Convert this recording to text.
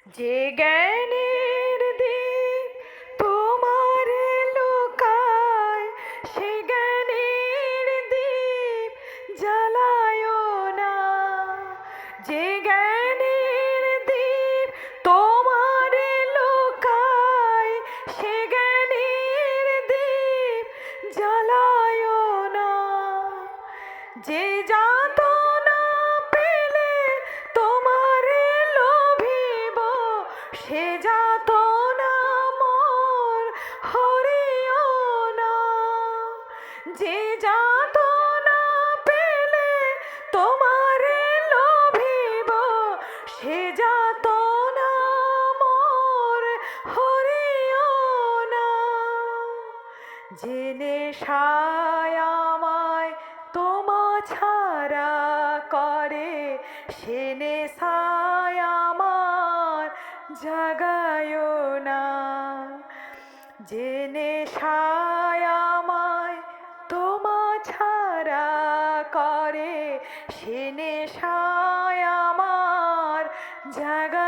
যে জ্ঞানের দিক তোমার লুকায়, সে জ্ঞানের দীপ জ্বালায় না। যে জ্ঞানের দীপ তোমার লুকায়, সে জ্ঞানের দীপ জ্বালায় না। যে যাতনা পেলে তোমারে লোভিব, সে যাতনা মোর হরিও না। যে যাতনা পেলে তোমারে লোভিব, সে যাতনা মোর হরিও না। যে নেশায় আমায় তোমা ছাড়া করে, সে নেশায় আমার জাগায় না। যে নেশায় আমায় তোমা ছাড়া করে, সে নেশায় আমার জাগায়